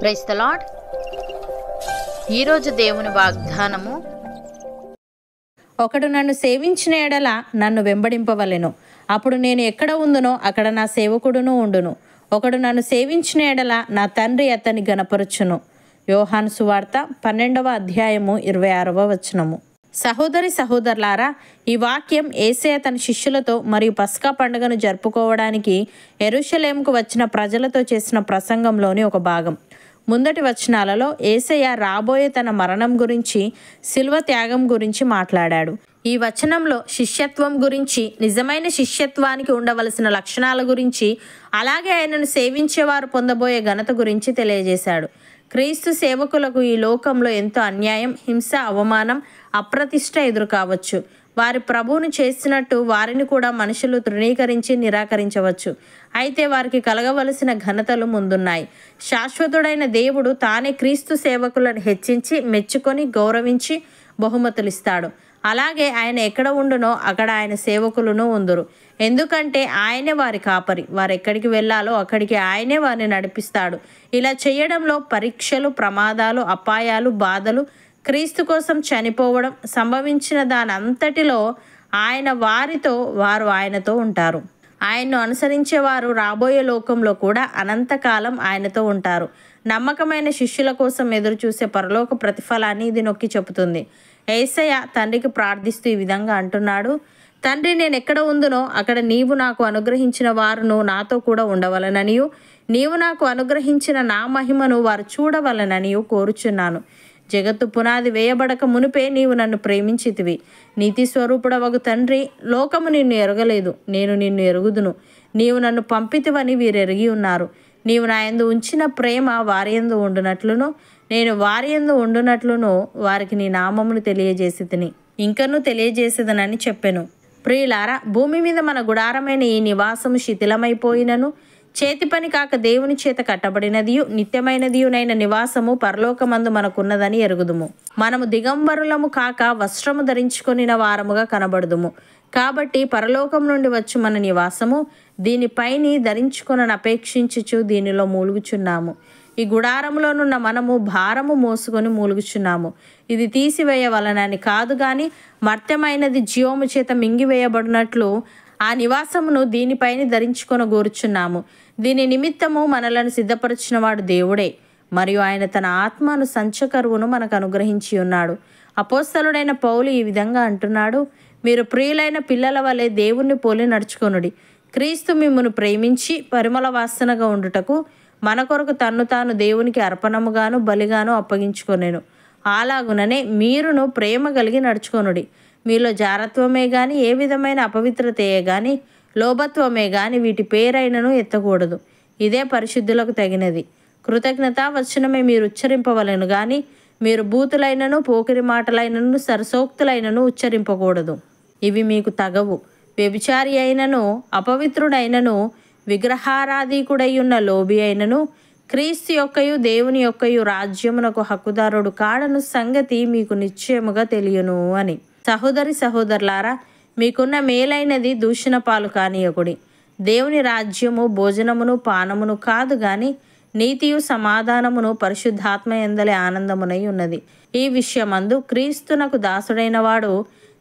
Praise the lord. ఈరోజు దేవుని వాగ్దానము, ఒకడు నన్ను సేవించిన ఎడల నన్ను వెంబడింపవలెను. అప్పుడు నేను ఎక్కడ ఉందునో అక్కడ నా సేవకుడును ఉండును. ఒకడు నన్ను సేవించిన ఎడల నా తండ్రి అతన్ని గణపరచును. యోహాను సువార్త 12వ అధ్యాయము 26వ వచనము. సహోదరి సహోదరులారా, ఈ వాక్యం యేసయ్య తన శిష్యులతో మరియు పస్కా పండుగను జరుపుకోవడానికి యెరూషలేముకు వచ్చిన ప్రజలతో చేసిన ప్రసంగంలోని ఒక భాగం. ముందటి వచనాలలో యేసయ్య రాబోయే తన మరణం గురించి, శిలువ త్యాగం గురించి మాట్లాడాడు. ఈ వచనంలో శిష్యత్వం గురించి, నిజమైన శిష్యత్వానికి ఉండవలసిన లక్షణాల గురించి, అలాగే ఆయనను సేవించేవారు పొందబోయే ఘనత గురించి తెలియజేశాడు. క్రీస్తు సేవకులకు ఈ లోకంలో ఎంతో అన్యాయం, హింస, అవమానం, అప్రతిష్ట ఎదురు కావచ్చు. వారి ప్రభువును చేసినట్టు వారిని కూడా మనుషులు తృణీకరించి నిరాకరించవచ్చు. అయితే వారికి కలగవలసిన ఘనతలు ముందున్నాయి. శాశ్వతుడైన దేవుడు తానే క్రీస్తు సేవకులను హెచ్చించి, మెచ్చుకొని, గౌరవించి బహుమతులిస్తాడు. అలాగే ఆయన ఎక్కడ ఉండునో అక్కడ ఆయన సేవకులను ఉందురు. ఎందుకంటే ఆయనే వారి కాపరి. వారు ఎక్కడికి వెళ్ళాలో అక్కడికి ఆయనే వారిని నడిపిస్తాడు. ఇలా చేయడంలో పరీక్షలు, ప్రమాదాలు, అపాయాలు, బాధలు, క్రీస్తు కోసం చనిపోవడం సంభవించిన దాని అంతటిలో ఆయన వారితో, వారు ఆయనతో ఉంటారు. ఆయన్ను అనుసరించేవారు రాబోయే లోకంలో కూడా అనంతకాలం ఆయనతో ఉంటారు. నమ్మకమైన శిష్యుల కోసం ఎదురు చూసే పరలోక ప్రతిఫలాన్ని ఇది నొక్కి చెబుతుంది. యేసయ్య తండ్రికి ప్రార్థిస్తూ ఈ విధంగా అంటున్నాడు: తండ్రి, నేను ఎక్కడ ఉందునో అక్కడ నీవు నాకు అనుగ్రహించిన వారును నాతో కూడా ఉండవలననియు, నీవు నాకు అనుగ్రహించిన నా మహిమను వారు చూడవలననియు కోరుచున్నాను. జగత్తు పునాది వేయబడక మునిపే నీవు నన్ను ప్రేమించితివి. నీతి స్వరూపుడవగు తండ్రి, లోకము నిన్ను ఎరగలేదు, నేను నిన్ను ఎరుగుదును. నీవు నన్ను పంపితివని వీరెరిగి ఉన్నారు. నీవు నా యందు ఉంచిన ప్రేమ వారి యందు ఉండునట్లును, నేను వారి యందు ఉండునట్లును వారికి నీ నామమును తెలియజేసితిని, ఇంకనూ తెలియజేసేదనని చెప్పెను. ప్రియులారా, భూమి మీద మన గుడారమైన ఈ నివాసము శిథిలమైపోయినను, చేతి పని కాక దేవుని చేత కట్టబడినదియు నిత్యమైనదియునైన నివాసము పరలోకమందు మనకున్నదని ఎరుగుదుము. మనము దిగంబరులము కాక వస్త్రము ధరించుకొనిన వారముగా కనబడుదుము. కాబట్టి పరలోకం నుండి వచ్చు మన నివాసము దీనిపైని ధరించుకొనని అపేక్షించుచు దీనిలో మూలుగుచున్నాము. ఈ గుడారములోనున్న మనము భారము మోసుకొని మూలుగుచున్నాము. ఇది తీసివేయవలనని కాదు గాని మర్త్యమైనది జీవము చేత మింగివేయబడినట్లు ఆ నివాసమును దీనిపైన ధరించుకొని గోరుచున్నాము. దీని నిమిత్తము మనలను సిద్ధపరచిన వాడు దేవుడే, మరియు ఆయన తన ఆత్మను సంచకరువును మనకు అనుగ్రహించి ఉన్నాడు. అపోస్తలుడైన పౌలు ఈ విధంగా అంటున్నాడు: మీరు ప్రియులైన పిల్లల వలె దేవుణ్ణి పోలి నడుచుకొనుడి. క్రీస్తు మిమ్మును ప్రేమించి పరిమళ వాసనగా ఉండుటకు మన కొరకు తన్ను తాను దేవునికి అర్పణముగాను బలిగాను అప్పగించుకొనెను. అలాగుననే మీరును ప్రేమ కలిగి నడుచుకొనుడి. మీలో జారత్వమే గాని, ఏ విధమైన అపవిత్రతయే గాని, లోభత్వమే గాని వీటి పేరైనను ఎత్తకూడదు. ఇదే పరిశుద్ధులకు తగినది. కృతజ్ఞతా వచనమే మీరు ఉచ్చరింపవలెను గాని, మీరు బూతులైనను, పోకిరి మాటలైనను, సరసోక్తులైనను ఉచ్చరింపకూడదు. ఇవి మీకు తగవు. వ్యభిచారి అయినను, అపవిత్రుడైనను, విగ్రహారాధికుడై ఉన్న లోబి అయినను క్రీస్తు యొక్కయు దేవుని యొక్కయు రాజ్యమునకు హక్కుదారుడు కాడను సంగతి మీకు నిశ్చయముగా తెలియను అని. సహోదరి సహోదరులారా, మీకున్న మేలైనది దూషణ పాలు కానియకుడి. దేవుని రాజ్యము భోజనమును పానమును కాదు గాని నీతియు సమాధానమును పరిశుద్ధాత్మ యందలి ఆనందమునై ఉన్నది. ఈ విషయమందు క్రీస్తునకు దాసుడైన వాడు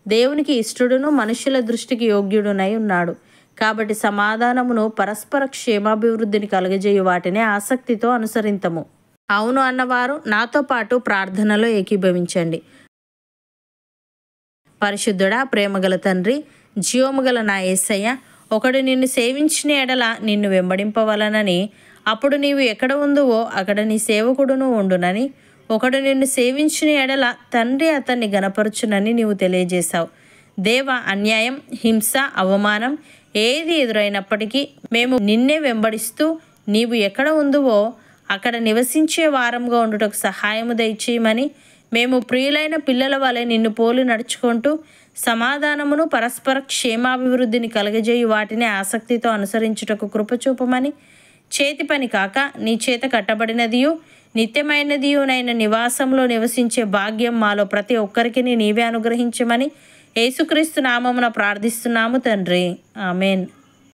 దేవునికి ఇష్టడును, మనుషుల దృష్టికి యోగ్యుడునై ఉన్నాడు. కాబట్టి సమాధానమును, పరస్పర క్షేమాభివృద్ధిని కలుగజేయు వాటిని ఆసక్తితో అనుసరింతము. అవును అన్నవారు నాతో పాటు ప్రార్థనలో ఏకీభవించండి. పరిశుద్ధుడా, ప్రేమగల తండ్రి, జీవముగల నా యేసయ్య, ఒకడు నిన్ను సేవించిన ఎడల నిన్ను వెంబడింపవలనని, అప్పుడు నీవు ఎక్కడ ఉందువో అక్కడ నీ సేవకుడును ఉండునని, ఒకడు నిన్ను సేవించిన ఎడల తండ్రి అతన్ని గణపరచునని నీవు తెలియజేశావు. దేవ, అన్యాయం, హింస, అవమానం ఏది ఎదురైనప్పటికీ మేము నిన్నే వెంబడిస్తూ నీవు ఎక్కడ ఉందువో అక్కడ నివసించే వారంగా ఉండుటకు సహాయము దయచేయమని, మేము ప్రియులైన పిల్లల వలె నిన్ను పోలి నడుచుకుంటూ సమాధానమును, పరస్పర క్షేమాభివృద్ధిని కలగజేయు వాటిని ఆసక్తితో అనుసరించుటకు కృపచూపమని, చేతి పని కాక నీ చేత కట్టబడినదియు నిత్యమైనదియునైన నివాసంలో నివసించే భాగ్యం మాలో ప్రతి ఒక్కరికి నీవే అనుగ్రహించమని యేసుక్రీస్తు నామమున ప్రార్థిస్తున్నాము తండ్రి. ఆమెన్.